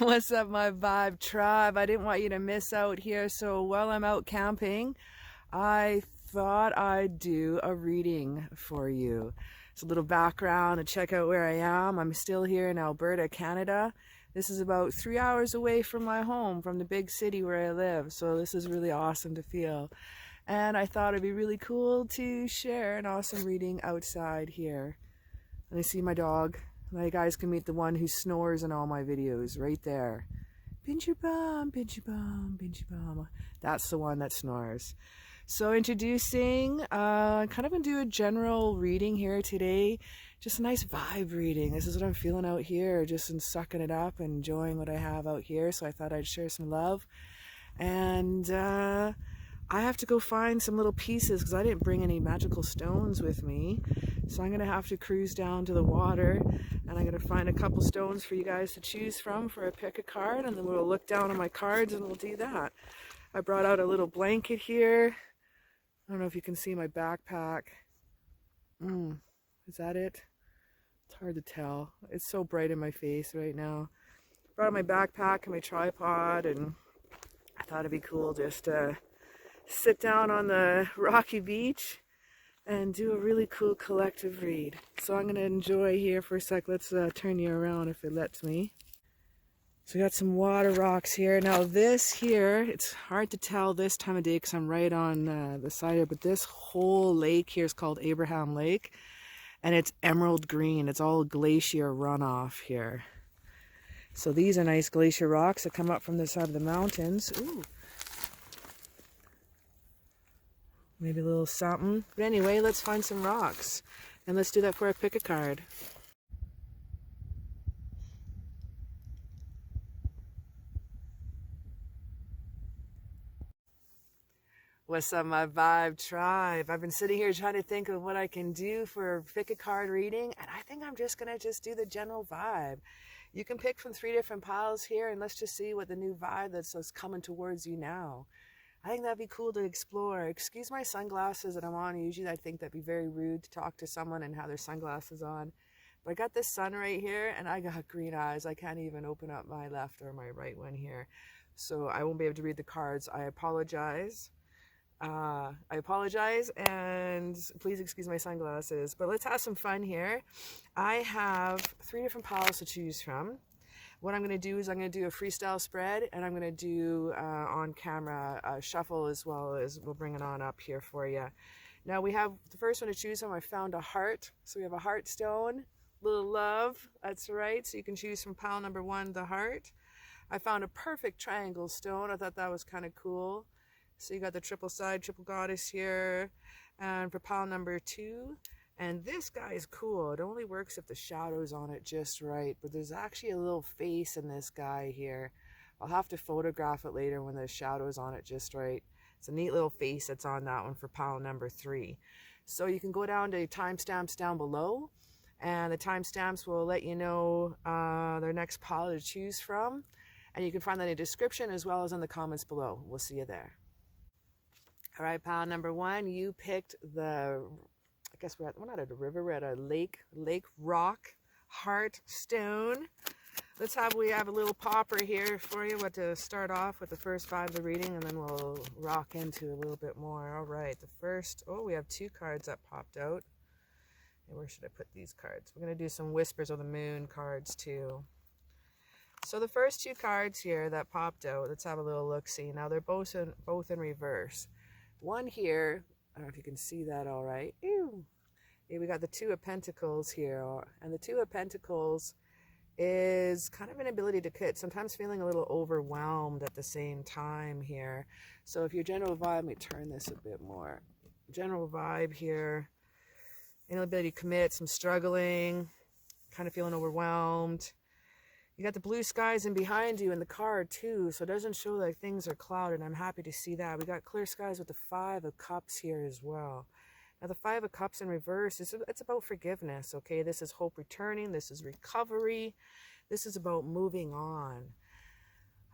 What's up, my Vibe tribe? I didn't want you to miss out here, so while I'm out camping, I thought I'd do a reading for you. It's a little background to check out where I am. I'm still here in Alberta, Canada. This is about 3 hours away from my home, from the big city where I live, so this is really awesome to feel. And I thought it'd be really cool to share an awesome reading outside here. And I see my dog. You guys can meet the one who snores in all my videos right there. Pinch your bum, pinch your bum, pinch your bum. That's the one that snores. So introducing, kind of gonna do a general reading here today. Just a nice vibe reading. This is what I'm feeling out here, just in sucking it up and enjoying what I have out here. So I thought I'd share some love. And I have to go find some little pieces because I didn't bring any magical stones with me. So I'm going to have to cruise down to the water and I'm going to find a couple stones for you guys to choose from for a pick a card, and then we'll look down on my cards and we'll do that. I brought out a little blanket here. I don't know if you can see my backpack. Is that it? It's hard to tell. It's so bright in my face right now. Brought out my backpack and my tripod, and I thought it'd be cool just to sit down on the rocky beach and do a really cool collective read. So I'm going to enjoy here for a sec. Let's turn you around if it lets me. So we got some water rocks here. Now this here, it's hard to tell this time of day because I'm right on the side here, but this whole lake here is called Abraham Lake, and it's emerald green. It's all glacier runoff here. So these are nice glacier rocks that come up from the side of the mountains. Ooh. Maybe a little something. But anyway, let's find some rocks. And let's do that for a pick a card. What's up, my Vibe tribe? I've been sitting here trying to think of what I can do for a pick a card reading, and I think I'm just going to do the general vibe. You can pick from 3 different piles here, and let's just see what the new vibe that's coming towards you now. I think that'd be cool to explore. Excuse my sunglasses that I'm on. Usually I think that'd be very rude to talk to someone and have their sunglasses on. But I got this sun right here and I got green eyes. I can't even open up my left or my right one here. So I won't be able to read the cards. I apologize. And please excuse my sunglasses. But let's have some fun here. I have 3 different piles to choose from. What I'm going to do is I'm going to do a freestyle spread, and I'm going to do on camera shuffle as well, as we'll bring it on up here for you. Now we have the first one to choose from. I found a heart. So we have a heart stone, little love. That's right. So you can choose from pile number 1, the heart. I found a perfect triangle stone. I thought that was kind of cool. So you got the triple side, triple goddess here. And for pile number 2, and this guy is cool. It only works if the shadow's on it just right, but there's actually a little face in this guy here. I'll have to photograph it later when the shadow's on it just right. It's a neat little face that's on that one for pile number 3. So you can go down to timestamps down below, and the timestamps will let you know their next pile to choose from. And you can find that in the description as well as in the comments below. We'll see you there. All right, pile number 1, you picked the, I guess we're not at a river, we're at a lake rock, heart stone. We have a little popper here for you, what to start off with the first 5 of the reading, and then we'll rock into a little bit more. All right, the first, we have 2 cards that popped out. And where should I put these cards? We're going to do some Whispers of the Moon cards too. So the first 2 cards here that popped out, let's have a little look-see. Now they're both in reverse. One here, I don't know if you can see that all right. Ew. Yeah, we got the 2 of Pentacles here, and the 2 of Pentacles is kind of an ability to quit, sometimes feeling a little overwhelmed at the same time here. So if your general vibe, let me turn this a bit more. General vibe here, inability to commit, some struggling, kind of feeling overwhelmed. You got the blue skies in behind you in the card too, so it doesn't show like things are clouded. I'm happy to see that. We got clear skies with the 5 of Cups here as well. Now the 5 of Cups in reverse, it's about forgiveness, okay? This is hope returning. This is recovery. This is about moving on.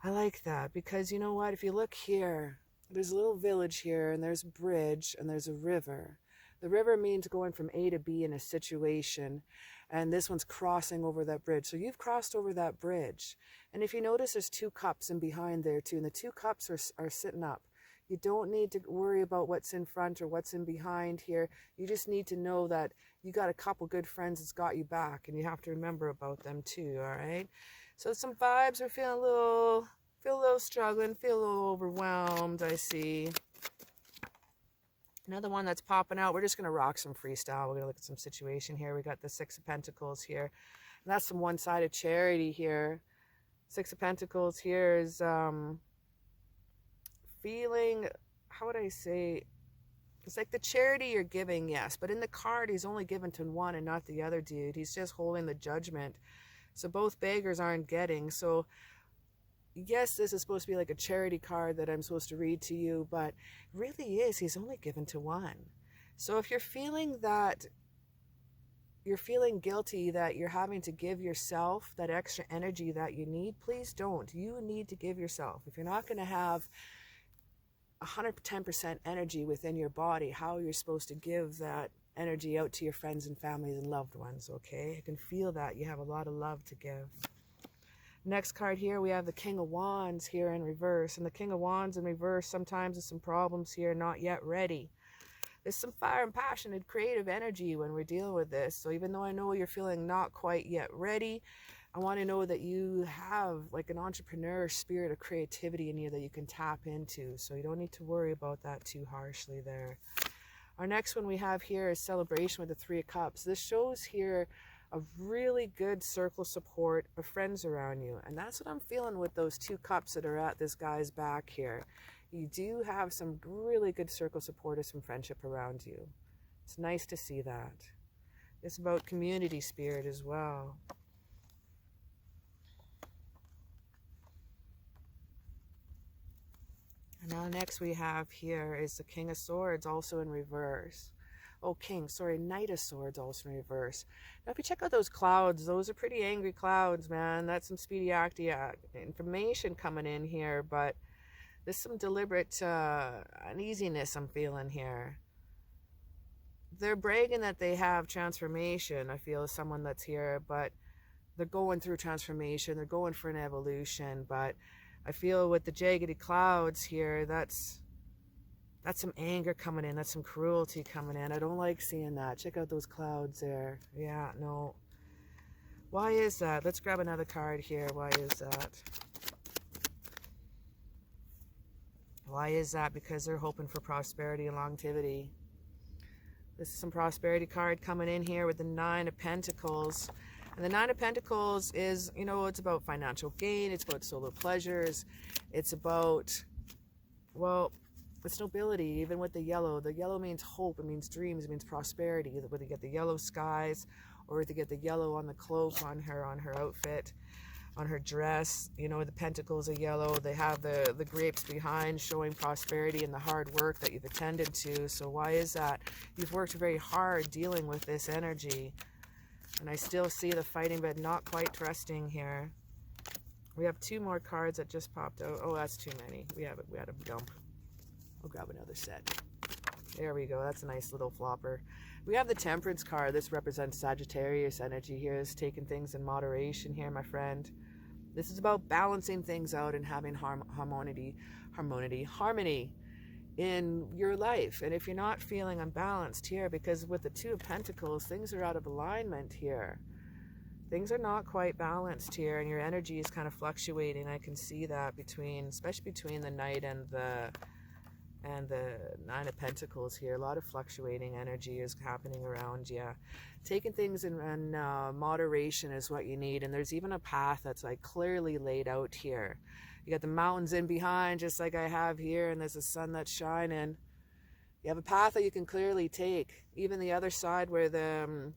I like that because you know what? If you look here, there's a little village here and there's a bridge and there's a river. The river means going from A to B in a situation, and this one's crossing over that bridge. So you've crossed over that bridge. And if you notice, there's 2 cups in behind there too, and the 2 cups are sitting up. You don't need to worry about what's in front or what's in behind here. You just need to know that you got a couple good friends that's got you back, and you have to remember about them too, all right? So some vibes are feeling a little struggling, feel a little overwhelmed, I see. Another one that's popping out, we're just going to rock some freestyle. We're going to look at some situation here. We got the 6 of Pentacles here. And that's some one-sided charity here. 6 of Pentacles here is feeling, how would I say, it's like the charity you're giving, yes. But in the card, he's only given to one and not the other dude. He's just holding the judgment. So both beggars aren't getting. So yes, this is supposed to be like a charity card that I'm supposed to read to you, but really is, he's only given to one. So if you're feeling that, you're feeling guilty that you're having to give yourself that extra energy that you need, please don't. You need to give yourself. If you're not going to have 110% energy within your body, how you're supposed to give that energy out to your friends and families and loved ones, okay? I can feel that you have a lot of love to give. Next card here, we have the King of Wands here in reverse. And the King of Wands in reverse, sometimes there's some problems here, not yet ready. There's some fire and passion and creative energy when we're dealing with this. So even though I know you're feeling not quite yet ready, I want to know that you have like an entrepreneur spirit of creativity in you that you can tap into. So you don't need to worry about that too harshly there. Our next one we have here is Celebration with the 3 of Cups. This shows here a really good circle support of friends around you. And that's what I'm feeling with those 2 cups that are at this guy's back here. You do have some really good circle support of some friendship around you. It's nice to see that. It's about community spirit as well. And now next we have here is the King of Swords, also in reverse. Oh, Knight of Swords also in reverse. Now, if you check out those clouds, those are pretty angry clouds, man. That's some speedy information coming in here, but there's some deliberate uneasiness I'm feeling here. They're bragging that they have transformation, I feel, as someone that's here, but they're going through transformation. They're going for an evolution, but I feel with the jaggedy clouds here, that's some anger coming in. That's some cruelty coming in. I don't like seeing that. Check out those clouds there. Yeah, no. Why is that? Let's grab another card here. Why is that? Why is that? Because they're hoping for prosperity and longevity. This is some prosperity card coming in here with the 9 of Pentacles. And the 9 of Pentacles is, you know, it's about financial gain. It's about solo pleasures. It's about, well, it's nobility, even with the yellow. The yellow means hope. It means dreams. It means prosperity. Whether you get the yellow skies or whether you get the yellow on the cloak on her outfit, on her dress. You know, the pentacles are yellow. They have the grapes behind showing prosperity and the hard work that you've attended to. So why is that? You've worked very hard dealing with this energy. And I still see the fighting, but not quite trusting here. We have 2 more cards that just popped out. Oh, that's too many. We had a dump. I'll grab another set. There we go. That's a nice little flopper. We have the Temperance card. This represents Sagittarius energy here. It's taking things in moderation here, my friend. This is about balancing things out and having harmony in your life. And if you're not feeling unbalanced here, because with the 2 of Pentacles, things are out of alignment here. Things are not quite balanced here, and your energy is kind of fluctuating. I can see that especially between the Knight and the 9 of Pentacles here. A lot of fluctuating energy is happening around you. Taking things in moderation is what you need. And there's even a path that's like clearly laid out here. You got the mountains in behind, just like I have here, and there's a sun that's shining. You have a path that you can clearly take. Even the other side where the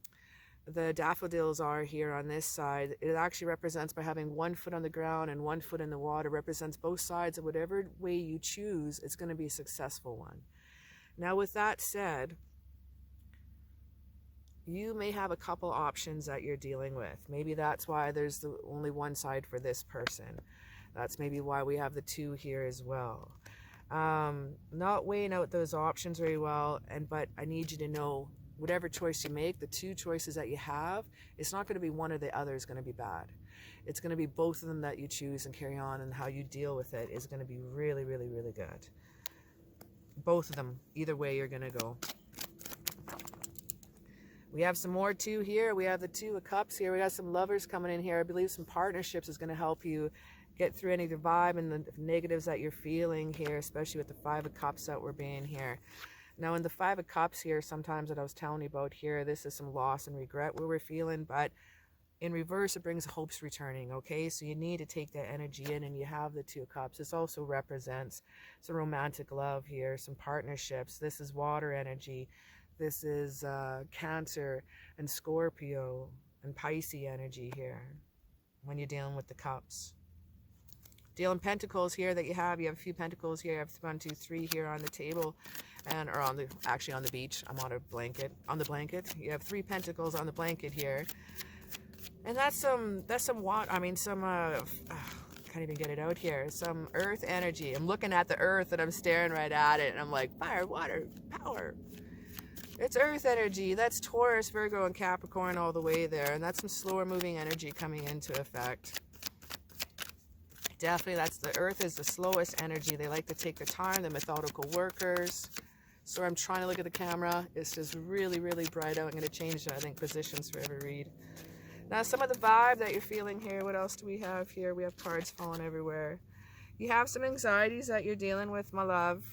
daffodils are here on this side, it actually represents, by having 1 foot on the ground and 1 foot in the water, represents both sides, of whatever way you choose, it's going to be a successful one. Now with that said, you may have a couple options that you're dealing with. Maybe that's why there's only one side for this person. That's maybe why we have the 2 here as well. Not weighing out those options very well, but I need you to know, whatever choice you make, the 2 choices that you have, it's not going to be one or the other is going to be bad. It's going to be both of them that you choose and carry on, and how you deal with it is going to be really, really, really good. Both of them, either way you're going to go. We have some more 2 here. We have the 2 of Cups here. We got some lovers coming in here. I believe some partnerships is going to help you get through any of the vibe and the negatives that you're feeling here, especially with the 5 of Cups that we're being here. Now in the 5 of Cups here, sometimes that I was telling you about here, this is some loss and regret where we're feeling, but in reverse, it brings hopes returning, okay? So you need to take that energy in, and you have the 2 of Cups. This also represents some romantic love here, some partnerships. This is water energy. This is Cancer and Scorpio and Pisces energy here when you're dealing with the Cups. Dealing Pentacles here that you have a few Pentacles here. You have 1, 2, 3 here on the table, or actually on the beach. I'm on a blanket. On the blanket, you have 3 Pentacles on the blanket here, and that's some what I mean. Some can't even get it out here. Some Earth energy. I'm looking at the Earth and I'm staring right at it, and I'm like, fire, water, power. It's Earth energy. That's Taurus, Virgo, and Capricorn all the way there, and that's some slower moving energy coming into effect. Definitely, the Earth is the slowest energy. They like to take their time. They're methodical workers. So I'm trying to look at the camera. It's just really, really bright out. I'm going to change, I think, positions for every read. Now, some of the vibe that you're feeling here. What else do we have here? We have cards falling everywhere. You have some anxieties that you're dealing with, my love.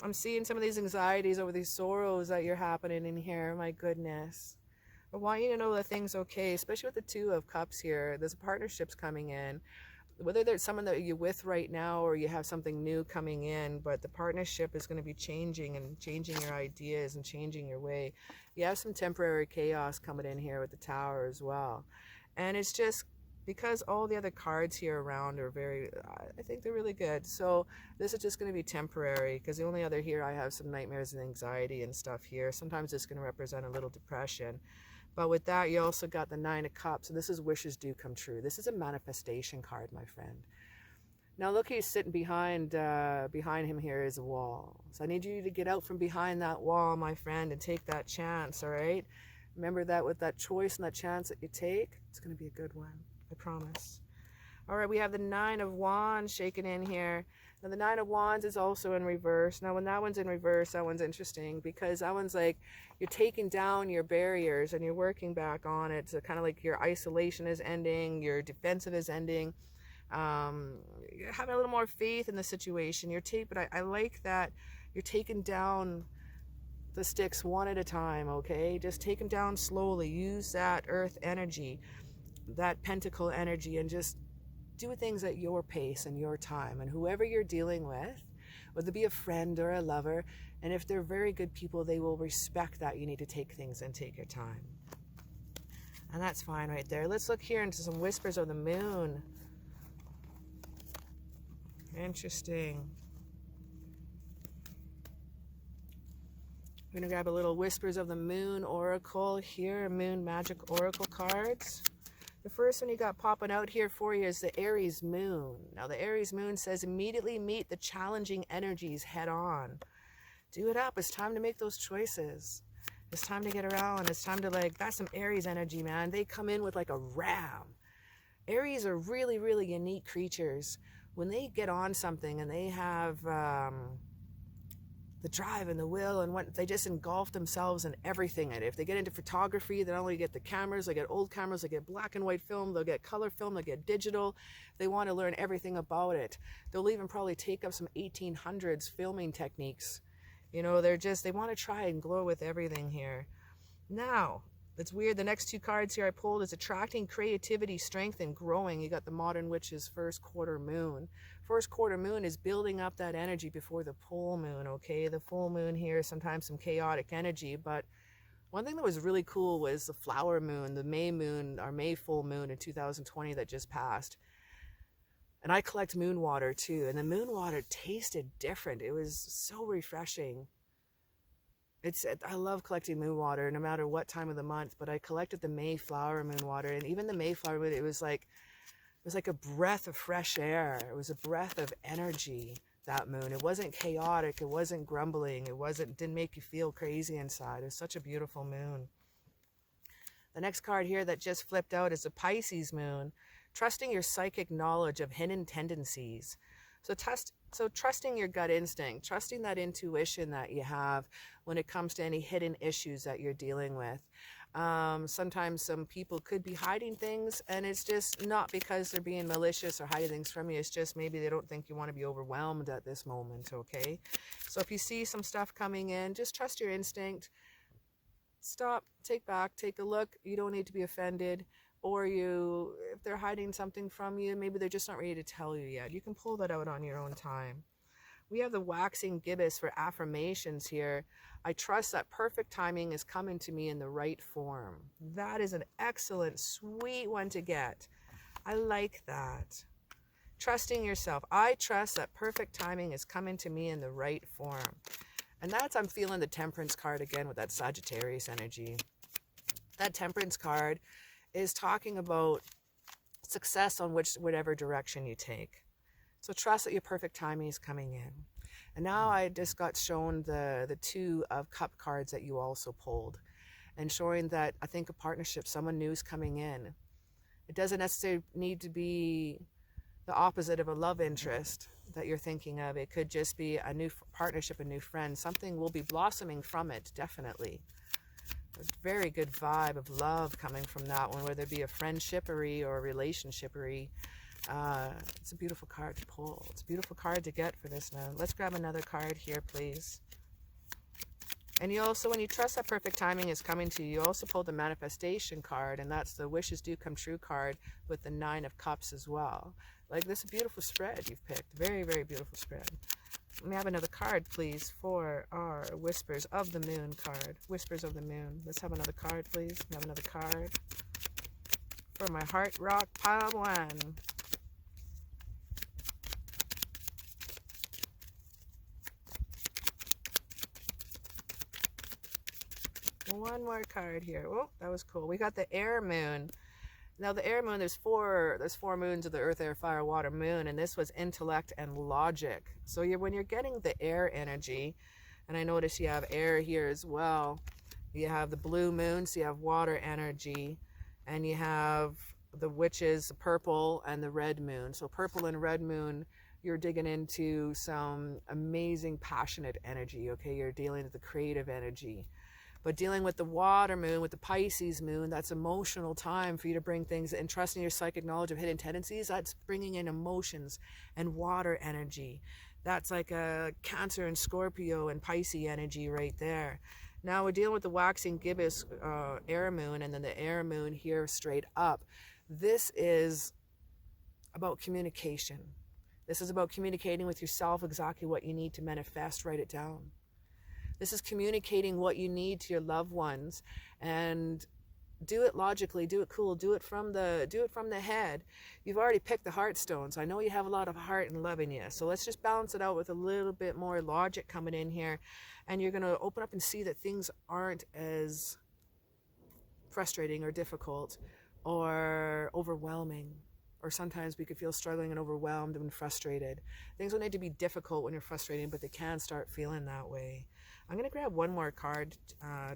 I'm seeing some of these anxieties over these sorrows that you're happening in here. My goodness. I want you to know that things okay, especially with the 2 of Cups here. There's partnerships coming in. Whether there's someone that you're with right now or you have something new coming in, but the partnership is going to be changing and changing your ideas and changing your way. You have some temporary chaos coming in here with the Tower as well. And it's just because all the other cards here around are I think they're really good. So this is just going to be temporary, because the only other here I have some nightmares and anxiety and stuff here. Sometimes it's going to represent a little depression. But with that, you also got the 9 of Cups. And this is wishes do come true. This is a manifestation card, my friend. Now look, he's sitting behind him here is a wall. So I need you to get out from behind that wall, my friend, and take that chance, all right? Remember that with that choice and that chance that you take, it's going to be a good one. I promise. All right, we have the 9 of Wands shaking in here. Now, the 9 of Wands is also in reverse. Now, when that one's in reverse, that one's interesting, because that one's like you're taking down your barriers and you're working back on it. So kind of like your isolation is ending, your defensive is ending. You're having a little more faith in the situation. But I like that you're taking down the sticks one at a time, okay? Just take them down slowly. Use that Earth energy, that Pentacle energy, and just do things at your pace and your time. And whoever you're dealing with, whether it be a friend or a lover, and if they're very good people, they will respect that you need to take things and take your time. And that's fine right there. Let's look here into some whispers of the moon. Interesting. We're going to grab a little Whispers of the Moon Oracle here, Moon Magic Oracle cards. The first one you got popping out here for you is the Aries Moon. Now, the Aries Moon says, immediately meet the challenging energies head on. Do it up. It's time to make those choices. It's time to get around. It's time to, that's some Aries energy, man. They come in with like a ram. Aries are really, really unique creatures. When they get on something and they have the drive and the will and what, they just engulf themselves in everything. And if they get into photography, they not only get the cameras, they get old cameras, they get black and white film, they'll get color film, they'll get digital. They want to learn everything about it. They'll even probably take up some 1800s filming techniques. You know, they want to try and glow with everything here. Now, It's weird. The next two cards here I pulled is attracting creativity, strength, and growing. You got the Modern Witch's first quarter moon. First quarter moon is building up that energy before the full moon, okay? The full moon here is sometimes some chaotic energy, but one thing that was really cool was the flower moon, the May moon, our May full moon in 2020 that just passed. And I collect moon water too, and the moon water tasted different. It was so refreshing. I love collecting moon water no matter what time of the month, but I collected the May flower moon water, and even the May flower moon, it was like a breath of fresh air. It was a breath of energy, that moon. It wasn't chaotic, it wasn't grumbling, didn't make you feel crazy inside. It was such a beautiful moon. The next card here that just flipped out is the Pisces moon, trusting your psychic knowledge of hidden tendencies. So trusting your gut instinct, trusting that intuition that you have when it comes to any hidden issues that you're dealing with. Sometimes some people could be hiding things, and it's just not because they're being malicious or hiding things from you. It's just maybe they don't think you want to be overwhelmed at this moment, okay? So if you see some stuff coming in, just trust your instinct. Stop, take back, take a look. You don't need to be offended. Or if they're hiding something from you, maybe they're just not ready to tell you yet. You can pull that out on your own time. We have the waxing gibbous for affirmations here. I trust that perfect timing is coming to me in the right form. That is an excellent, sweet one to get. I like that. Trusting yourself. I trust that perfect timing is coming to me in the right form. And I'm feeling the Temperance card again with that Sagittarius energy. That Temperance card is talking about success on whatever direction you take. So trust that your perfect timing is coming in. And now I just got shown the Two of Cup cards that you also pulled, and showing that I think a partnership, someone new is coming in. It doesn't necessarily need to be the opposite of a love interest that you're thinking of. It could just be a new partnership, a new friend. Something will be blossoming from it, definitely. A very good vibe of love coming from that one, whether it be a friendshipery or a relationshipery. It's a beautiful card to pull. It's a beautiful card to get for this now. Let's grab another card here, please. And you also, when you trust that perfect timing is coming to you, you also pull the manifestation card, and that's the wishes do come true card with the Nine of Cups as well. Like, this is a beautiful spread you've picked. Very, very beautiful spread. Let me have another card, please, for our Whispers of the Moon card. Whispers of the Moon. Let's have another card, please. We have another card for my Heart Rock Pile 1. One more card here. Oh, that was cool. We got the Air Moon. Now the Air Moon, there's four moons of the Earth, Air, Fire, Water, Moon, and this was intellect and logic. So when you're getting the air energy, and I notice you have air here as well. You have the blue moon, so you have water energy, and you have the witches, the purple, and the red moon. So purple and red moon, you're digging into some amazing, passionate energy, okay? You're dealing with the creative energy. But dealing with the water moon, with the Pisces moon, that's emotional time for you to bring things, and trusting your psychic knowledge of hidden tendencies, that's bringing in emotions and water energy. That's like a Cancer and Scorpio and Pisces energy right there. Now we're dealing with the waxing gibbous air moon, and then the air moon here straight up. This is about communication. This is about communicating with yourself exactly what you need to manifest. Write it down. This is communicating what you need to your loved ones, and do it logically, do it cool, do it from the head. You've already picked the heartstone, so I know you have a lot of heart and love in you. So let's just balance it out with a little bit more logic coming in here, and you're going to open up and see that things aren't as frustrating or difficult or overwhelming. Or sometimes we could feel struggling and overwhelmed and frustrated. Things don't need to be difficult when you're frustrated, but they can start feeling that way. I'm going to grab one more card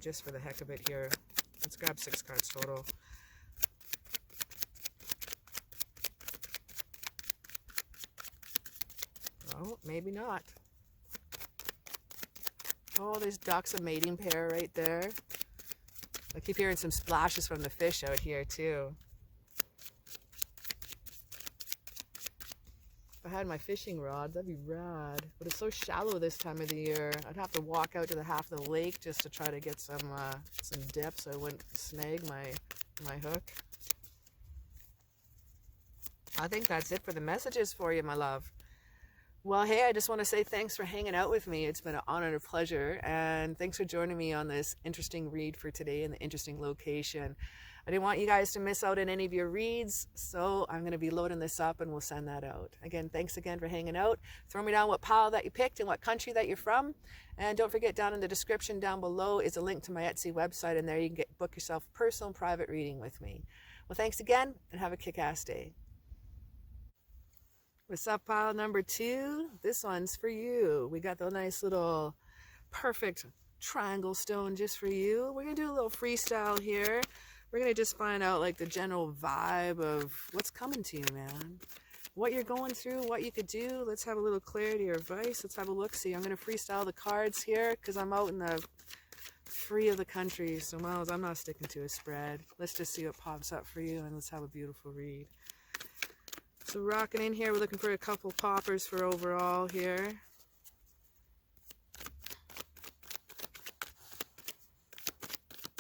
just for the heck of it here. Let's grab 6 cards total. Oh, maybe not. Oh, there's ducks, a mating pair right there. I keep hearing some splashes from the fish out here too. If I had my fishing rod, that'd be rad. But it's so shallow this time of the year. I'd have to walk out to the half of the lake just to try to get some depth so I wouldn't snag my hook. I think that's it for the messages for you, my love. Well, hey, I just want to say thanks for hanging out with me. It's been an honor and a pleasure. And thanks for joining me on this interesting read for today in the interesting location. I didn't want you guys to miss out on any of your reads, so I'm going to be loading this up and we'll send that out. Again, thanks again for hanging out. Throw me down what pile that you picked and what country that you're from. And don't forget, down in the description down below is a link to my Etsy website, and there you can book yourself a personal and private reading with me. Well, thanks again, and have a kick-ass day. What's up, pile number 2? This one's for you. We got the nice little perfect triangle stone just for you. We're going to do a little freestyle here. We're going to just find out like the general vibe of what's coming to you, man. What you're going through, what you could do. Let's have a little clarity or advice. Let's have a look-see. I'm going to freestyle the cards here because I'm out in the free of the country. So, Miles, I'm not sticking to a spread. Let's just see what pops up for you, and let's have a beautiful read. So rocking in here, we're looking for a couple poppers for overall here.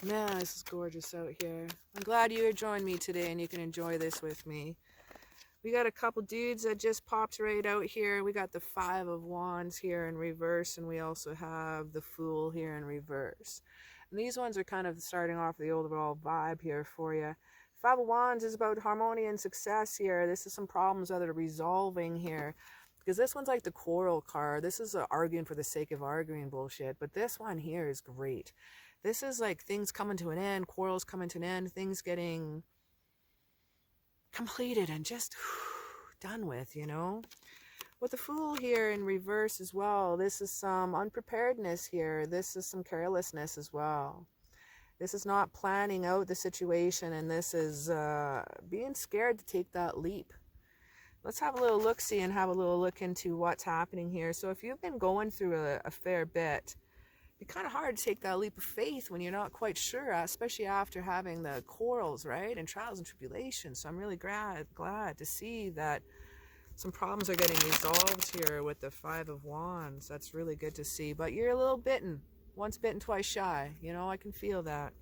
Man, this is gorgeous out here. I'm glad you joined me today and you can enjoy this with me. We got a couple dudes that just popped right out here. We got the 5 of Wands here in reverse, and we also have the Fool here in reverse. And these ones are kind of starting off the overall vibe here for you. 5 of Wands is about harmony and success here. This is some problems that are resolving here. Because this one's like the quarrel card. This is arguing for the sake of arguing bullshit. But this one here is great. This is like things coming to an end, quarrels coming to an end, things getting completed and just done with, you know. With the Fool here in reverse as well, this is some unpreparedness here. This is some carelessness as well. This is not planning out the situation, and this is being scared to take that leap. Let's have a little look-see and have a little look into what's happening here. So if you've been going through a fair bit, it'd be kind of hard to take that leap of faith when you're not quite sure, especially after having the quarrels, right, and trials and tribulations. So I'm really glad to see that some problems are getting resolved here with the 5 of Wands. That's really good to see. But you're a little bitten. Once bitten, twice shy. You know, I can feel that.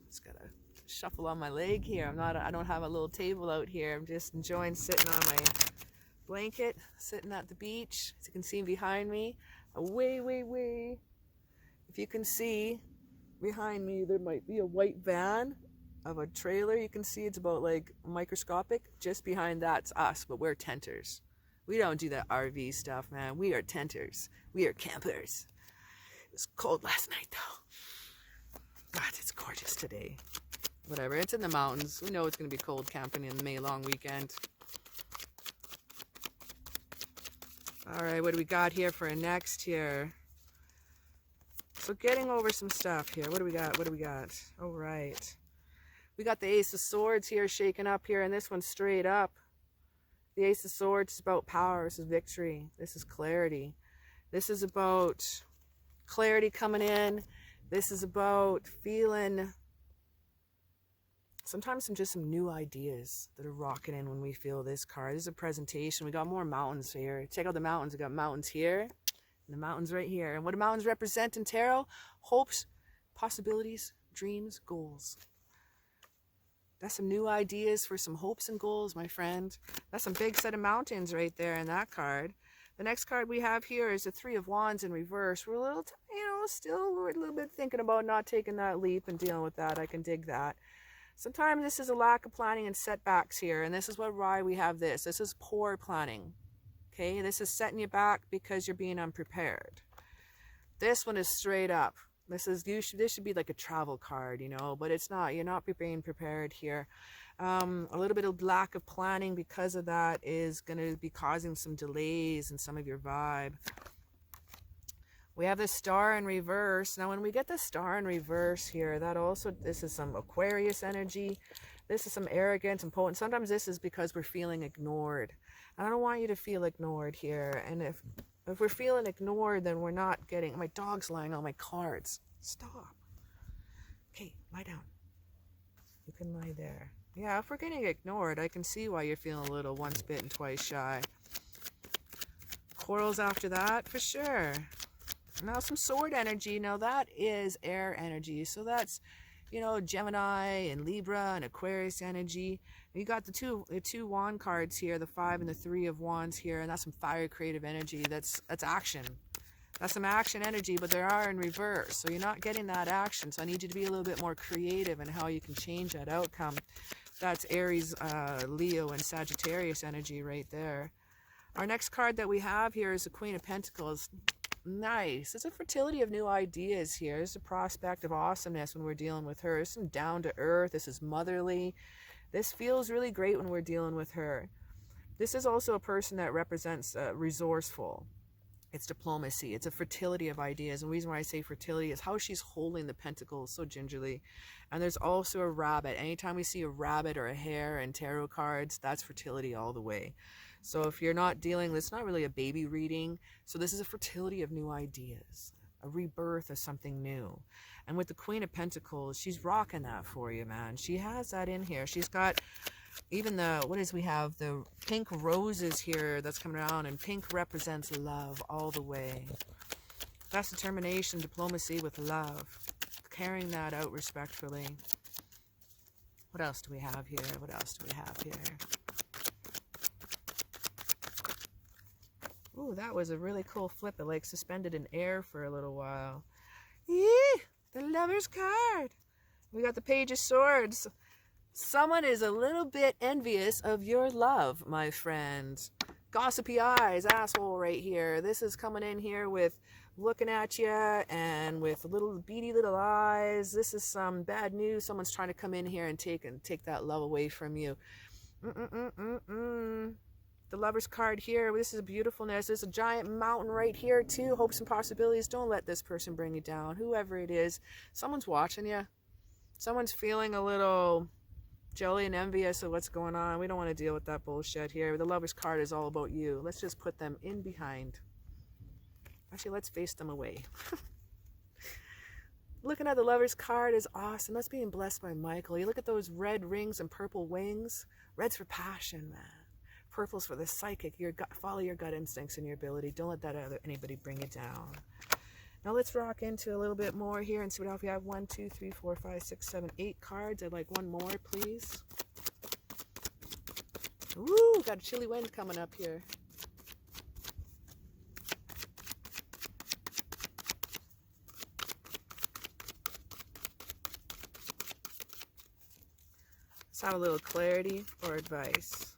Just gotta shuffle on my leg here. I don't have a little table out here. I'm just enjoying sitting on my blanket, sitting at the beach. As you can see behind me, way. If you can see behind me, there might be a white van of a trailer. You can see it's about like microscopic. Just behind that's us, but we're tenters. We don't do that RV stuff, man. We are tenters. We are campers. It was cold last night, though. But it's gorgeous today. Whatever. It's in the mountains. We know it's going to be cold camping in the May long weekend. All right, what do we got here for a next here? So getting over some stuff here. What do we got? All right. We got the Ace of Swords here shaking up here, and this one's straight up. The Ace of Swords is about power. This is victory. This is clarity. This is about clarity coming in. This is about feeling sometimes some new ideas that are rocking in when we feel this card. This is a presentation. We got more mountains here. Check out the mountains. We got mountains here and the mountains right here. And what do mountains represent in tarot? Hopes, possibilities, dreams, goals. That's some new ideas for some hopes and goals, my friend. That's some big set of mountains right there in that card. The next card we have here is the 3 of Wands in reverse. We're a little, we're a little bit thinking about not taking that leap and dealing with that. I can dig that. Sometimes this is a lack of planning and setbacks here, and this is why we have this. This is poor planning, okay? This is setting you back because you're being unprepared. This one is straight up. This should be like a travel card, you know, but it's not. You're not being prepared here. A little bit of lack of planning because of that is going to be causing some delays in some of your vibe. We have the Star in reverse. Now, when we get the Star in reverse here, this is some Aquarius energy. This is some arrogance and potent. Sometimes this is because we're feeling ignored. I don't want you to feel ignored here. And if we're feeling ignored, then we're not getting... My dog's lying on my cards. Stop. Okay, lie down. You can lie there. Yeah, if we're getting ignored, I can see why you're feeling a little once bitten, twice shy. Quarrels after that, for sure. Now some sword energy. Now that is air energy. So that's, you know, Gemini and Libra and Aquarius energy. You got the two wand cards here, the 5 and the 3 of wands here, and that's some fire creative energy. That's action. That's some action energy, but they are in reverse. So you're not getting that action. So I need you to be a little bit more creative in how you can change that outcome. That's Aries, Leo, and Sagittarius energy right there. Our next card that we have here is the Queen of Pentacles. Nice. It's a fertility of new ideas here. There's a prospect of awesomeness when we're dealing with her. There's some down to earth. This is motherly. This feels really great when we're dealing with her. This is also a person that represents resourceful. It's diplomacy. It's a fertility of ideas. And the reason why I say fertility is how she's holding the pentacles so gingerly. And there's also a rabbit. Anytime we see a rabbit or a hare in tarot cards, that's fertility all the way. So if you're not dealing, it's not really a baby reading. So this is a fertility of new ideas, a rebirth of something new. And with the Queen of Pentacles, she's rocking that for you, man. She has that in here. She's got even the, we have the pink roses here that's coming around, and pink represents love all the way. That's determination, diplomacy with love, carrying that out respectfully. What else do we have here? What else do we have here? Ooh, that was a really cool flip. It like suspended in air for a little while. Yee! The Lover's card. We got the Page of Swords. Someone is a little bit envious of your love, my friend. Gossipy eyes, asshole right here. This is coming in here with looking at you and with little beady little eyes. This is some bad news. Someone's trying to come in here and take that love away from you. The Lover's card here. This is a beautifulness. There's a giant mountain right here too. Hopes and possibilities. Don't let this person bring you down. Whoever it is. Someone's watching you. Someone's feeling a little jelly and envious of what's going on. We don't want to deal with that bullshit here. The Lover's card is all about you. Let's just put them in behind. Actually, let's face them away. Looking at the Lover's card is awesome. That's being blessed by Michael. You look at those red rings and purple wings. Red's for passion, man. Purple's for the psychic. Follow your gut instincts and your ability. Don't let that anybody bring you down. Now let's rock into a little bit more here and see what else we have. 1, 2, 3, 4, 5, 6, 7, 8 cards. I'd like one more, please. Ooh, got a chilly wind coming up here. Let's have a little clarity or advice.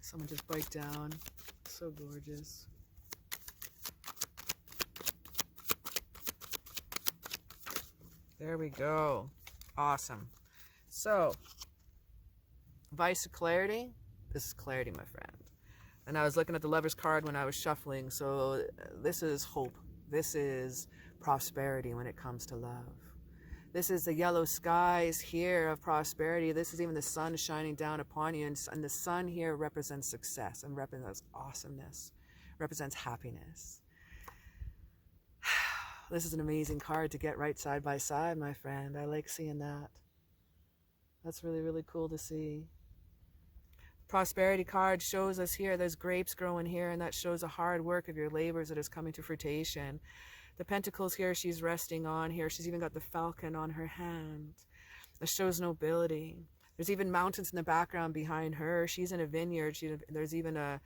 Someone just bite down. So gorgeous. There we go. Awesome. So, advice of clarity. This is clarity, my friend. And I was looking at the Lover's card when I was shuffling. So this is hope. This is prosperity when it comes to love. This is the yellow skies here of prosperity. This is even the sun shining down upon you. And the sun here represents success and represents awesomeness, represents happiness. This is an amazing card to get right side by side, my friend. I like seeing that. That's really, really cool to see. Prosperity card shows us here there's grapes growing here, and that shows the hard work of your labors that is coming to fruition. The pentacles here she's resting on here. She's even got the falcon on her hand. That shows nobility. There's even mountains in the background behind her. She's in a vineyard. There's even a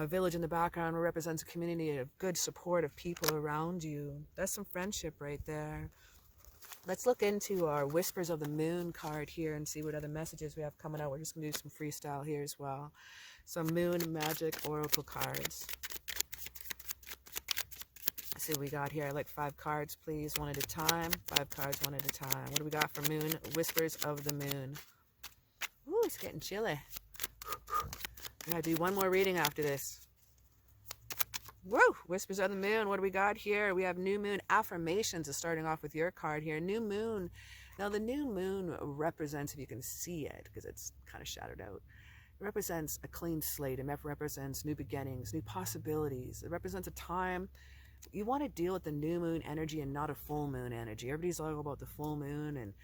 village in the background that represents a community of good support of people around you. That's some friendship right there. Let's look into our Whispers of the Moon card here and see what other messages we have coming out. We're just going to do some freestyle here as well. Some Moon Magic Oracle cards. Let's see what we got here. I like 5 cards, please. One at a time. 5 cards, one at a time. What do we got for Moon? Whispers of the Moon. Ooh, it's getting chilly. I gotta do one more reading after this. Woo! Whispers of the Moon. What do we got here? We have New Moon Affirmations is starting off with your card here. New Moon Now the new moon represents, if you can see it, because it's kind of shadowed out, it represents a clean slate. It represents new beginnings, new possibilities. It represents a time you want to deal with the new moon energy and not a full moon energy. Everybody's all about the full moon and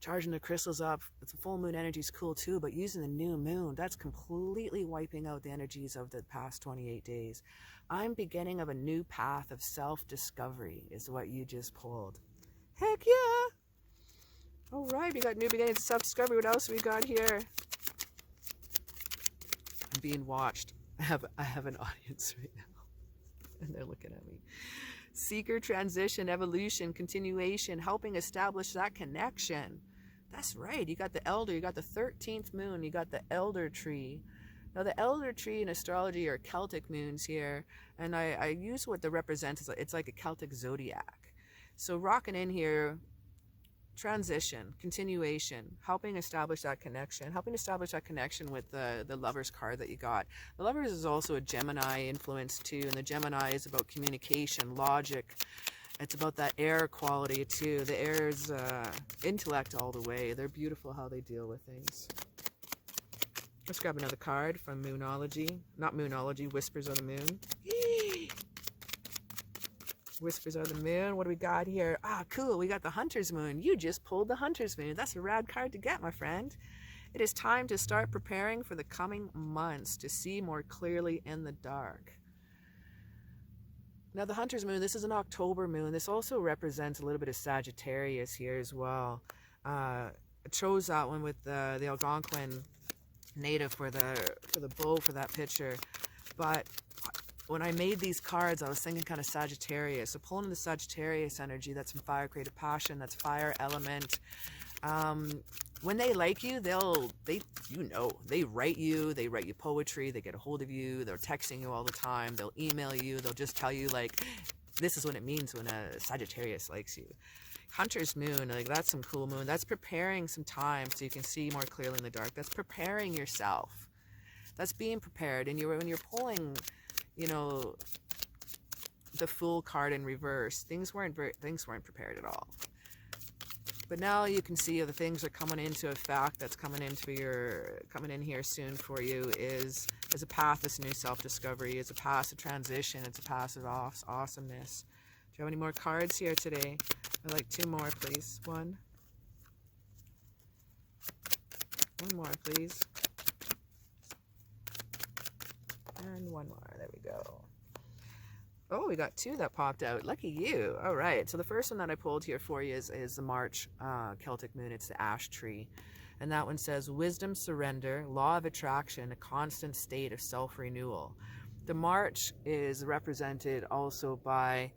charging the crystals up. The full moon energy is cool too, but using the new moon, that's completely wiping out the energies of the past 28 days. I'm beginning of a new path of self-discovery is what you just pulled. Heck yeah! All right, we got new beginnings of self-discovery. What else we got here? I'm being watched. I have an audience right now, and they're looking at me. Seeker, transition, evolution, continuation, helping establish that connection. That's right. You got the elder. You got the 13th moon. You got the elder tree. Now, the elder tree in astrology are Celtic moons here, and I use what the represents. It's like a Celtic zodiac. So rocking in here, transition, continuation, helping establish that connection, with the Lovers card that you got. The Lovers is also a Gemini influence too, and the Gemini is about communication, logic. It's about that air quality too. The air is intellect all the way. They're beautiful how they deal with things. Let's grab another card from Moonology. Not Moonology, Whispers of the Moon. Whispers of the Moon. What do we got here? Ah, cool. We got the Hunter's Moon. You just pulled the Hunter's Moon. That's a rad card to get, my friend. It is time to start preparing for the coming months to see more clearly in the dark. Now, the Hunter's Moon, this is an October moon. This also represents a little bit of Sagittarius here as well. I chose that one with the Algonquin native for the bow for that picture. But when I made these cards, I was thinking kind of Sagittarius. So pulling in the Sagittarius energy, that's some fire, creative passion, that's fire element. When they like you, they write you, they write you poetry, they get a hold of you, they're texting you all the time, they'll email you, they'll just tell you like, this is what it means when a Sagittarius likes you. Hunter's Moon, like that's some cool moon. That's preparing some time so you can see more clearly in the dark. That's preparing yourself. That's being prepared. And when you're pulling, you know, the Fool card in reverse, things weren't prepared at all. But now you can see the things are coming into effect. That's coming in here soon for you is a path of new self-discovery. It's a path of transition. It's a path of awesomeness. Do you have any more cards here today? I'd like two more, please. One more, please. And one more. There we go. Oh, we got two that popped out. Lucky you. All right. So the first one that I pulled here for you is the March Celtic moon. It's the ash tree. And that one says, wisdom, surrender, law of attraction, a constant state of self-renewal. The March is represented also by,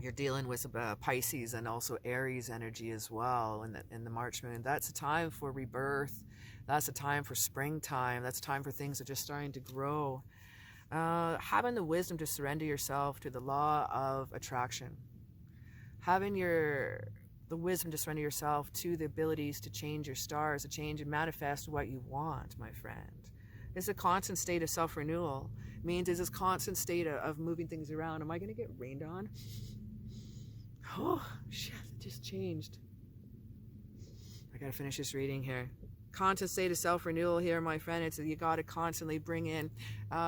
you're dealing with Pisces and also Aries energy as well in the March moon. That's a time for rebirth. That's a time for springtime. That's a time for things that are just starting to grow. Having the wisdom to surrender yourself to the law of attraction. Having the wisdom to surrender yourself to the abilities to change your stars, to change and manifest what you want, my friend. It's a constant state of self-renewal. It means it's this constant state of moving things around. Am I going to get rained on? Oh, shit, it just changed. I got to finish this reading here. Constant state of self-renewal here, my friend. It's you got to constantly bring in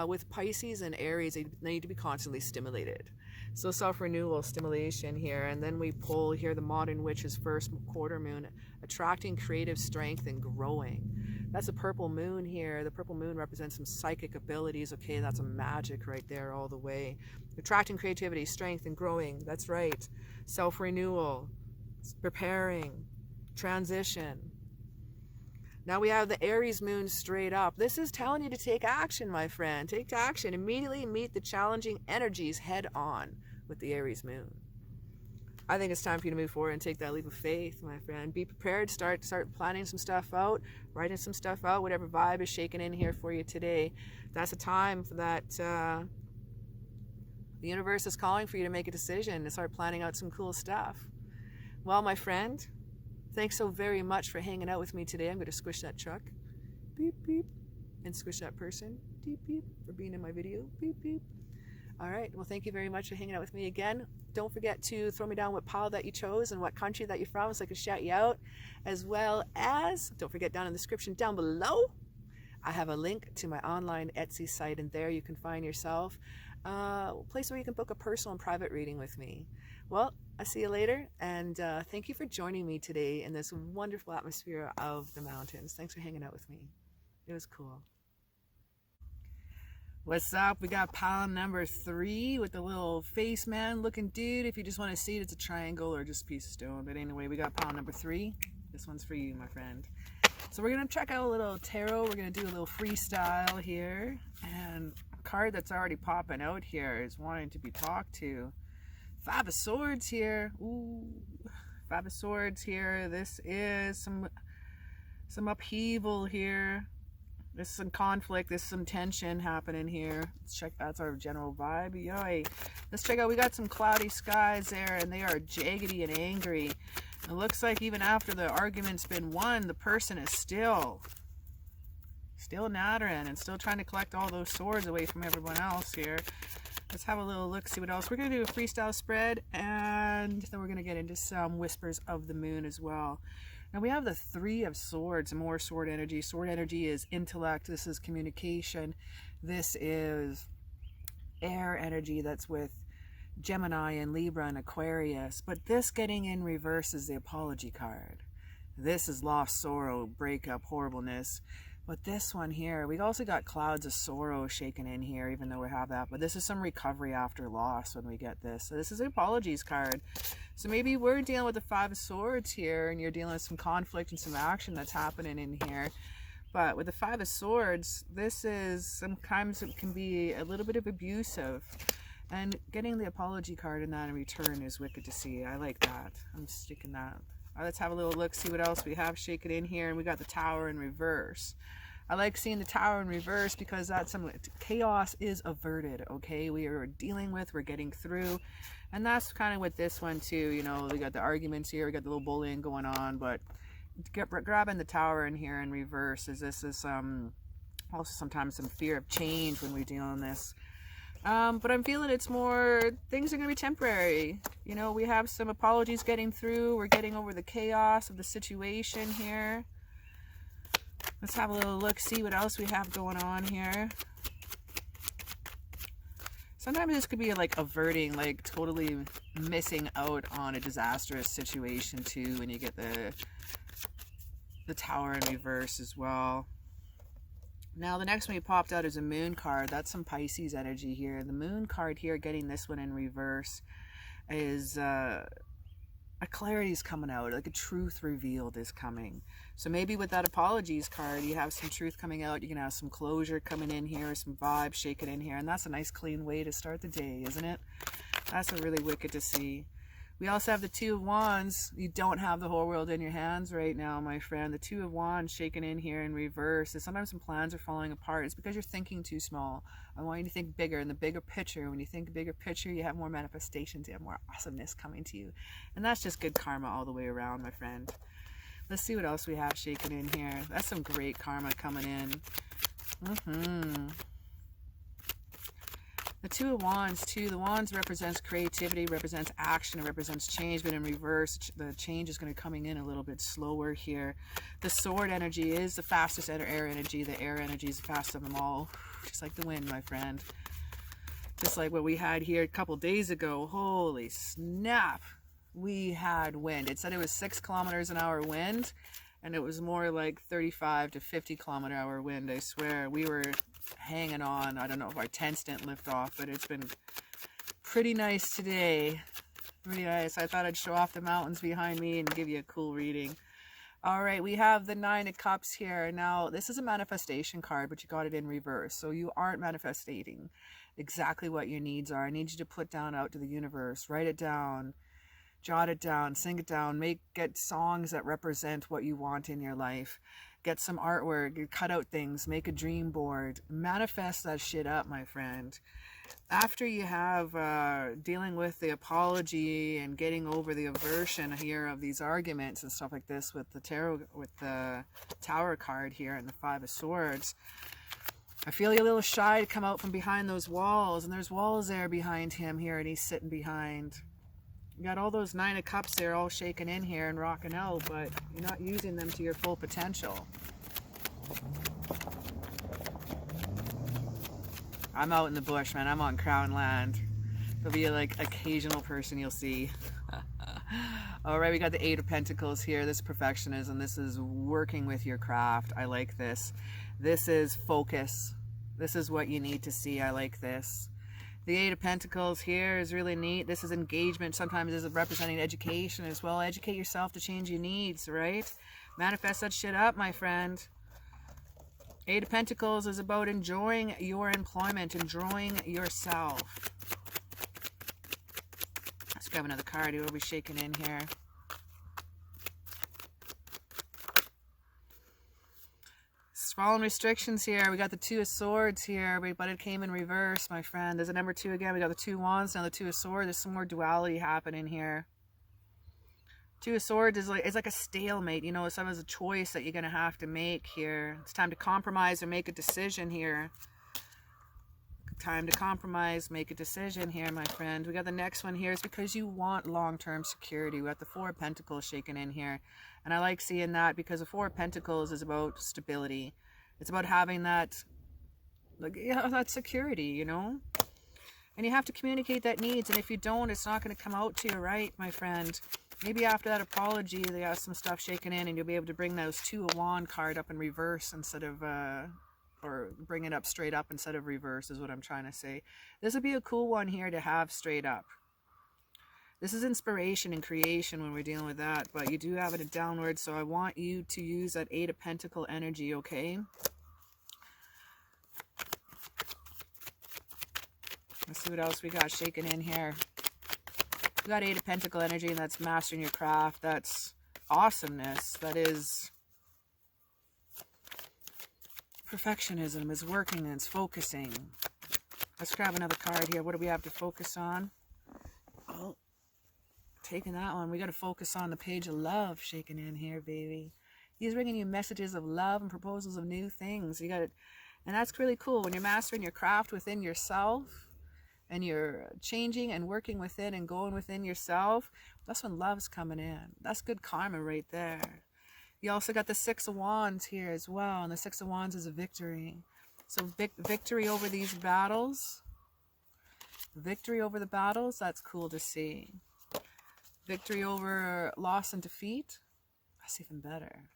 with Pisces and Aries, they need to be constantly stimulated. So self-renewal, stimulation here. And then we pull here the Modern Witch's first quarter moon, attracting creative strength and growing. That's a purple moon here. The purple moon represents some psychic abilities. Okay, that's a magic right there all the way. Attracting creativity, strength, and growing. That's right. Self-renewal, preparing, transition. Now we have the Aries moon straight up. This is telling you to take action, my friend. Take action. Immediately meet the challenging energies head on with the Aries moon. I think it's time for you to move forward and take that leap of faith, my friend. Be prepared. Start planning some stuff out, writing some stuff out, whatever vibe is shaking in here for you today. That's a time for that. The universe is calling for you to make a decision and start planning out some cool stuff. Well, my friend, thanks so very much for hanging out with me today. I'm going to squish that truck, beep, beep, and squish that person, beep, beep, for being in my video, beep, beep. All right. Well, thank you very much for hanging out with me again. Don't forget to throw me down what pile that you chose and what country that you're from so I can shout you out. As well as, don't forget down in the description down below, I have a link to my online Etsy site, and there you can find yourself a place where you can book a personal and private reading with me. Well, I'll see you later, and thank you for joining me today in this wonderful atmosphere of the mountains. Thanks for hanging out with me. It was cool. What's up? We got pile number 3 with the little face man looking dude. If you just want to see it, it's a triangle or just a piece of stone. But anyway, we got pile number 3. This one's for you, my friend. So we're going to check out a little tarot. We're going to do a little freestyle here. And a card that's already popping out here is wanting to be talked to. 5 of Swords here. Ooh, 5 of Swords here. This is some upheaval here. There's some conflict, there's some tension happening here. Let's check, that's our general vibe. Yay. Let's check out, we got some cloudy skies there, and they are jaggedy and angry. It looks like even after the argument's been won, the person is still nattering and still trying to collect all those swords away from everyone else here. Let's have a little look, see what else. We're going to do a freestyle spread, and then we're going to get into some whispers of the moon as well. Now we have the 3 of Swords, more sword energy. Sword energy is intellect. This is communication. This is air energy that's with Gemini and Libra and Aquarius. But this getting in reverse is the apology card. This is loss, sorrow, breakup, horribleness. But this one here, we also got clouds of sorrow shaking in here, even though we have that. But this is some recovery after loss when we get this. So this is the apologies card. So maybe we're dealing with the 5 of Swords here, and you're dealing with some conflict and some action that's happening in here. But with the 5 of Swords, this is, sometimes it can be a little bit of abusive. And getting the apology card in that in return is wicked to see. I like that. I'm sticking that. Let's have a little look, see what else we have shaking in here. And we got the Tower in reverse. I like seeing the Tower in reverse because that's some chaos is averted, okay? We are dealing with, we're getting through. And that's kind of with this one too, you know, we got the arguments here, we got the little bullying going on, but grabbing the Tower in here in reverse is this is also sometimes some fear of change when we're dealing this. But I'm feeling it's more, things are going to be temporary. You know, we have some apologies getting through. We're getting over the chaos of the situation here. Let's have a little look, see what else we have going on here. Sometimes this could be like averting, like totally missing out on a disastrous situation too when you get the Tower in reverse as well. Now the next one you popped out is a Moon card. That's some Pisces energy here. The Moon card here, getting this one in reverse, is a clarity is coming out, like a truth revealed is coming. So maybe with that apologies card, you have some truth coming out. You can have some closure coming in here, some vibes shaking in here, and that's a nice clean way to start the day, isn't it? That's a really wicked to see. We also have the 2 of Wands. You don't have the whole world in your hands right now, my friend. The 2 of Wands shaking in here in reverse. And sometimes some plans are falling apart. It's because you're thinking too small. I want you to think bigger, in the bigger picture. When you think bigger picture, you have more manifestations. You have more awesomeness coming to you. And that's just good karma all the way around, my friend. Let's see what else we have shaking in here. That's some great karma coming in. The 2 of Wands too. The Wands represents creativity, represents action, it represents change, but in reverse, the change is going to coming in a little bit slower here. The Sword energy is the fastest air energy. The air energy is the fastest of them all. Just like the wind, my friend. Just like what we had here a couple days ago. Holy snap. We had wind. It said it was 6 kilometers an hour wind, and it was more like 35 to 50 kilometer hour wind. I swear, we were hanging on. I don't know if our tents didn't lift off, but it's been pretty nice today. Pretty nice. I thought I'd show off the mountains behind me and give you a cool reading. All right, we have the 9 of Cups here. Now, this is a manifestation card, but you got it in reverse. So you aren't manifesting exactly what your needs are. I need you to put down out to the universe. Write it down. Jot it down, sing it down, get songs that represent what you want in your life. Get some artwork, cut out things, make a dream board, manifest that shit up, my friend. After you have dealing with the apology and getting over the aversion here of these arguments and stuff like this with the tarot, with the Tower card here and the 5 of Swords, I feel you a little shy to come out from behind those walls, and there's walls there behind him here, and he's sitting behind. You got all those 9 of Cups there all shaking in here and rocking out, but you're not using them to your full potential. I'm out in the bush, man. I'm on crown land. There'll be like occasional person you'll see. All right, we got the 8 of Pentacles here. This is perfectionism. This is working with your craft. I like this. This is focus. This is what you need to see. I like this. The 8 of Pentacles here is really neat. This is engagement. Sometimes this is representing education as well. Educate yourself to change your needs, right? Manifest that shit up, my friend. 8 of Pentacles is about enjoying your employment, enjoying yourself. Let's grab another card. Who will be shaking in here? Following restrictions here. We got the 2 of Swords here, but it came in reverse, my friend. There's a number 2 again. We got the 2 Wands, now the 2 of Swords. There's some more duality happening here. 2 of Swords is like a stalemate. You know, it's a choice that you're going to have to make here. It's time to compromise or make a decision here. Time to compromise, make a decision here, my friend. We got the next one here. It's because you want long-term security. We got the 4 of Pentacles shaking in here. And I like seeing that because the 4 of Pentacles is about stability. It's about having that, like, yeah, that security, you know? And you have to communicate that needs. And if you don't, it's not going to come out to you right, my friend. Maybe after that apology, they have some stuff shaken in and you'll be able to bring those 2 of Wands card up in reverse instead of, or bring it up straight up instead of reverse is what I'm trying to say. This would be a cool one here to have straight up. This is inspiration and creation when we're dealing with that, but you do have it downward, so I want you to use that 8 of Pentacle energy, okay? Let's see what else we got shaking in here. We got 8 of Pentacle energy, and that's mastering your craft. That's awesomeness. That is perfectionism. Is working and it's focusing. Let's grab another card here. What do we have to focus on? Oh, taking that one. We got to focus on the Page of Love shaking in here, baby. He's bringing you messages of love and proposals of new things. You got it, and that's really cool when you're mastering your craft within yourself. And you're changing and working within and going within yourself, that's when love's coming in. That's good karma right there. You also got the 6 of Wands here as well. And the 6 of Wands is a victory. So victory over these battles. Victory over the battles, that's cool to see. Victory over loss and defeat, that's even better.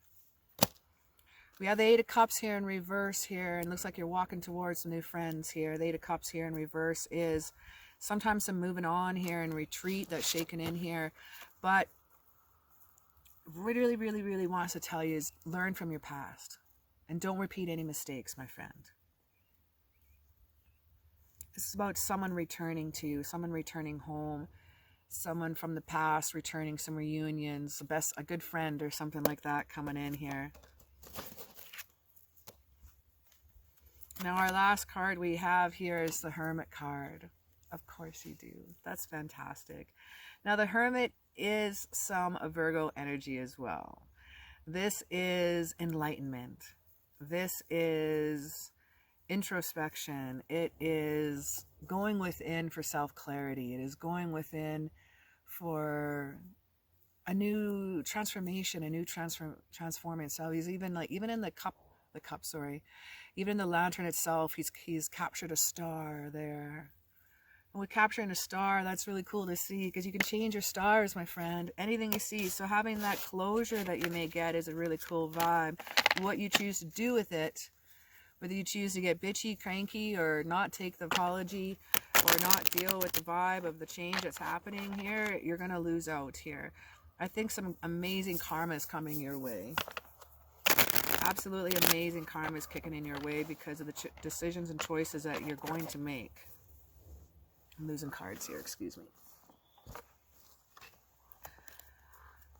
We have the 8 of Cups here in reverse here, and looks like you're walking towards some new friends here. The 8 of Cups here in reverse is sometimes some moving on here and retreat that's shaken in here. But really, really, really wants to tell you is learn from your past and don't repeat any mistakes, my friend. This is about someone returning to you, someone returning home, someone from the past returning some reunions, a good friend or something like that coming in here. Now our last card we have here is the Hermit card. Of course you do. That's fantastic. Now the Hermit is some Virgo energy as well. This is enlightenment. This is introspection. It is going within for self-clarity. It is going within for a new transformation, a new transforming itself. He's even in the cup, even in the lantern itself, he's captured a star there. And with capturing a star, that's really cool to see because you can change your stars, my friend, anything you see. So having that closure that you may get is a really cool vibe. What you choose to do with it, whether you choose to get bitchy, cranky, or not take the apology, or not deal with the vibe of the change that's happening here, you're going to lose out here. I think some amazing karma is coming your way. Absolutely amazing karma is kicking in your way because of the decisions and choices that you're going to make. I'm losing cards here, excuse me.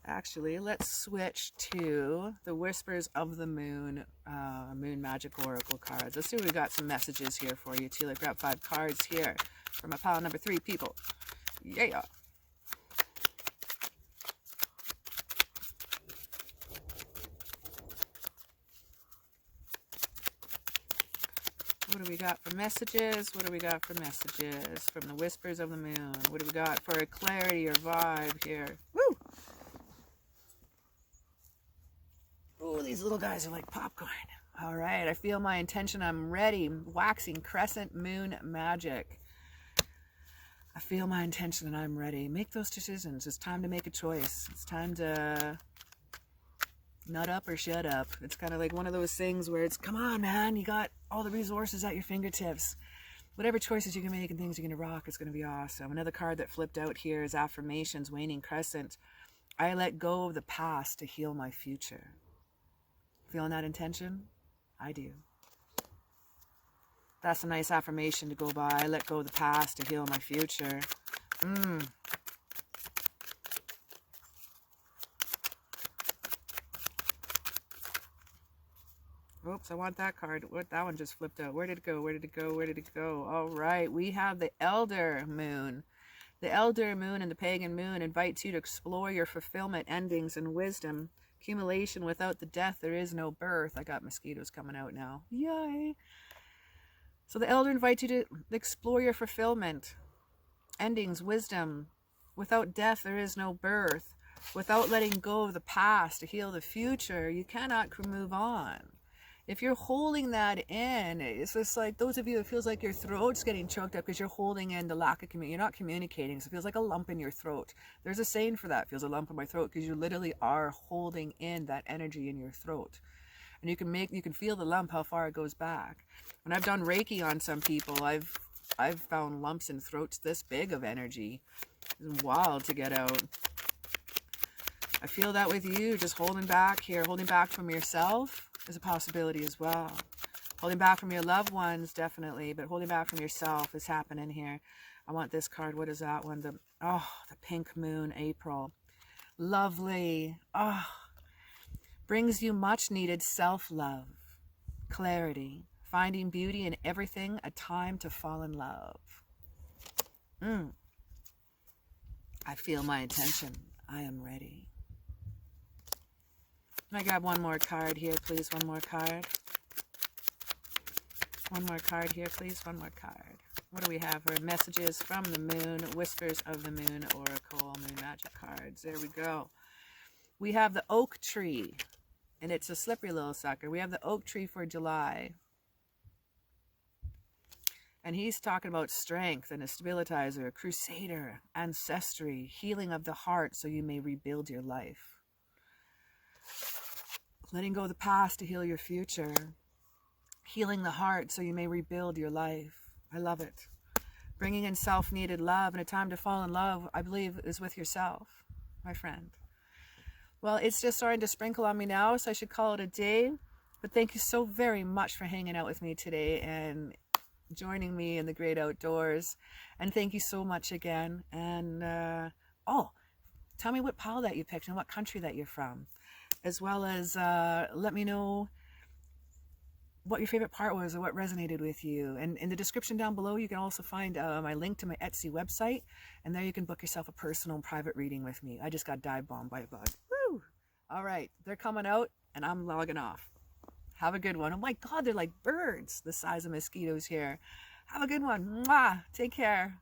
Actually, let's switch to the Whispers of the Moon, Moon Magic Oracle cards. Let's see if we got some messages here for you too. I've got 5 cards here for my pile number 3 people. Yeah. What do we got for messages? What do we got for messages from the whispers of the moon? What do we got for a clarity or vibe here? Woo! Oh, these little guys are like popcorn. All right, I feel my intention. I'm ready. Waxing crescent moon magic. I feel my intention and I'm ready. Make those decisions. It's time to make a choice. It's time to nut up or shut up. It's kind of like one of those things where it's, come on, man, you got all the resources at your fingertips. Whatever choices you can make and things you're going to rock, it's going to be awesome. Another card that flipped out here is affirmations, waning crescent. I let go of the past to heal my future. Feeling that intention? I do. That's a nice affirmation to go by. I let go of the past to heal my future. Oops, I want that card. What? That one just flipped out. Where did it go? Where did it go? Where did it go? All right, we have the Elder Moon. The Elder Moon and the Pagan Moon invites you to explore your fulfillment, endings, and wisdom. Accumulation. Without the death, there is no birth. I got mosquitoes coming out now. Yay! So the Elder invites you to explore your fulfillment, endings, wisdom. Without death, there is no birth. Without letting go of the past to heal the future, you cannot move on. If you're holding that in, it's just like those of you, it feels like your throat's getting choked up because you're holding in the lack of communication. You're not communicating, so it feels like a lump in your throat. There's a saying for that. It feels a lump in my throat because you literally are holding in that energy in your throat. And you can feel the lump, how far it goes back. When I've done Reiki on some people, I've found lumps in throats this big of energy. It's wild to get out. I feel that with you, just holding back here, holding back from yourself is a possibility as well. Holding back from your loved ones, definitely, but holding back from yourself is happening here. I want this card. What is that one? The pink moon, April. Lovely. Brings you much needed self-love, clarity, finding beauty in everything, a time to fall in love. I feel my intention. I am ready. Can I grab one more card here, please? One more card. One more card here, please. One more card. What do we have for messages from the moon, whispers of the moon, oracle, moon magic cards? There we go. We have the oak tree, and it's a slippery little sucker. We have the oak tree for July. And he's talking about strength and a stabilizer, a crusader, ancestry, healing of the heart so you may rebuild your life. Letting go of the past to heal your future. Healing the heart so you may rebuild your life. I love it. Bringing in self-needed love, and a time to fall in love, I believe, is with yourself, my friend. Well, it's just starting to sprinkle on me now, so I should call it a day. But thank you so very much for hanging out with me today and joining me in the great outdoors. And thank you so much again. And, tell me what pile that you picked and what country that you're from. As well as let me know what your favorite part was or what resonated with you. And in the description down below, you can also find my link to my Etsy website. And there you can book yourself a personal private reading with me. I just got dive bombed by a bug. Woo! All right, they're coming out and I'm logging off. Have a good one. Oh my God, they're like birds the size of mosquitoes here. Have a good one. Mwah! Take care.